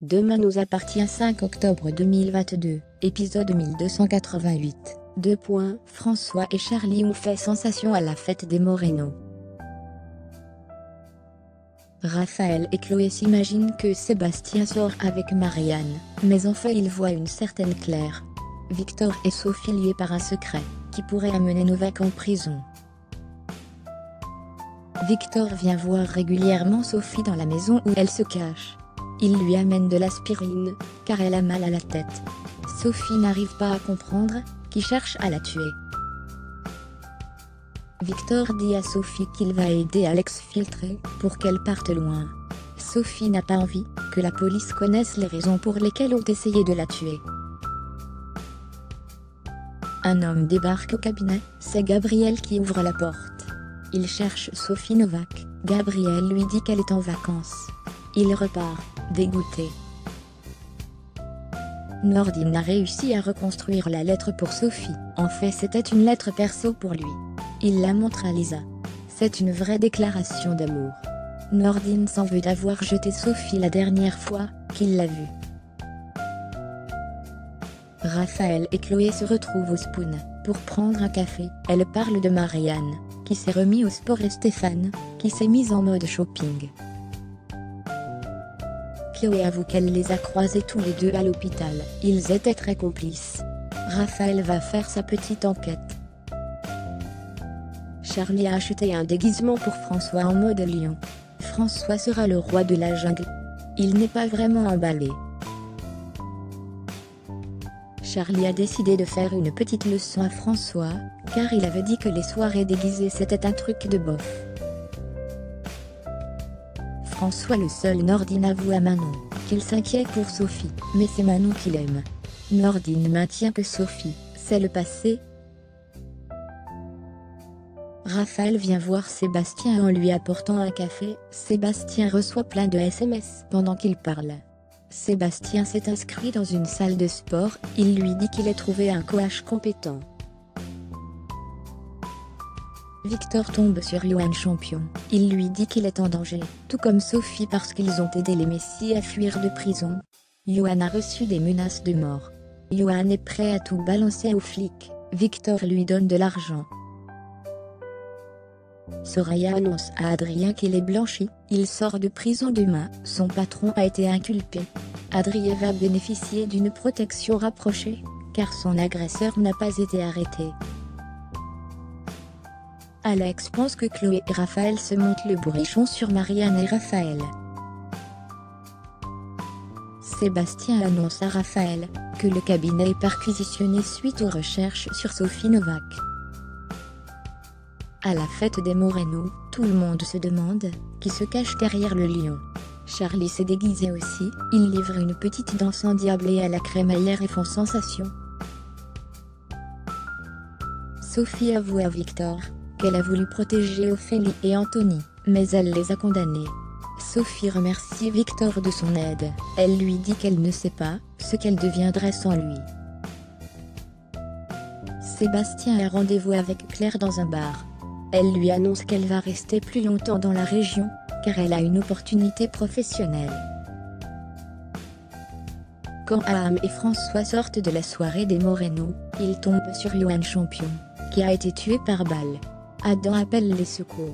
Demain nous appartient 5 octobre 2022, épisode 1288. François et Charlie ont fait sensation à la fête des Moreno. Raphaël et Chloé s'imaginent que Sébastien sort avec Marianne, mais en fait ils voient une certaine Claire. Victor et Sophie liés par un secret, qui pourrait amener Novak en prison. Victor vient voir régulièrement Sophie dans la maison où elle se cache. Il lui amène de l'aspirine, car elle a mal à la tête. Sophie n'arrive pas à comprendre, qui cherche à la tuer. Victor dit à Sophie qu'il va aider à l'exfiltrer, pour qu'elle parte loin. Sophie n'a pas envie que la police connaisse les raisons pour lesquelles ont essayé de la tuer. Un homme débarque au cabinet, c'est Gabriel qui ouvre la porte. Il cherche Sophie Novak, Gabriel lui dit qu'elle est en vacances. Il repart, dégoûté. Nordine a réussi à reconstruire la lettre pour Sophie. En fait c'était une lettre perso pour lui. Il la montre à Lisa. C'est une vraie déclaration d'amour. Nordine s'en veut d'avoir jeté Sophie la dernière fois qu'il l'a vue. Raphaël et Chloé se retrouvent au Spoon pour prendre un café. Elle parle de Marianne, qui s'est remis au sport, et Stéphane, qui s'est mise en mode shopping. Chloé avoue qu'elle les a croisés tous les deux à l'hôpital. Ils étaient très complices. Raphaël va faire sa petite enquête. Charlie a acheté un déguisement pour François en mode lion. François sera le roi de la jungle. Il n'est pas vraiment emballé. Charlie a décidé de faire une petite leçon à François, car il avait dit que les soirées déguisées c'était un truc de bof. François le seul Nordine avoue à Manon qu'il s'inquiète pour Sophie, mais c'est Manon qui l'aime. Nordine maintient que Sophie, c'est le passé. Raphaël vient voir Sébastien en lui apportant un café. Sébastien reçoit plein de SMS pendant qu'il parle. Sébastien s'est inscrit dans une salle de sport, il lui dit qu'il a trouvé un coach compétent. Victor tombe sur Johan Champion, il lui dit qu'il est en danger, tout comme Sophie parce qu'ils ont aidé les Messies à fuir de prison. Johan a reçu des menaces de mort. Johan est prêt à tout balancer aux flics, Victor lui donne de l'argent. Soraya annonce à Adrien qu'il est blanchi, il sort de prison demain, son patron a été inculpé. Adrien va bénéficier d'une protection rapprochée, car son agresseur n'a pas été arrêté. Alex pense que Chloé et Raphaël se montent le bourrichon sur Marianne et Raphaël. Sébastien annonce à Raphaël que le cabinet est perquisitionné suite aux recherches sur Sophie Novak. À la fête des Moreno, tout le monde se demande qui se cache derrière le lion. Charlie s'est déguisé aussi, il livre une petite danse endiablée à la crémaillère et font sensation. Sophie avoue à Victor qu'elle a voulu protéger Ophélie et Anthony, mais elle les a condamnés. Sophie remercie Victor de son aide, elle lui dit qu'elle ne sait pas ce qu'elle deviendrait sans lui. Sébastien a rendez-vous avec Claire dans un bar. Elle lui annonce qu'elle va rester plus longtemps dans la région, car elle a une opportunité professionnelle. Quand Aham et François sortent de la soirée des Moreno, ils tombent sur Johan Champion, qui a été tué par balle. Adam appelle les secours.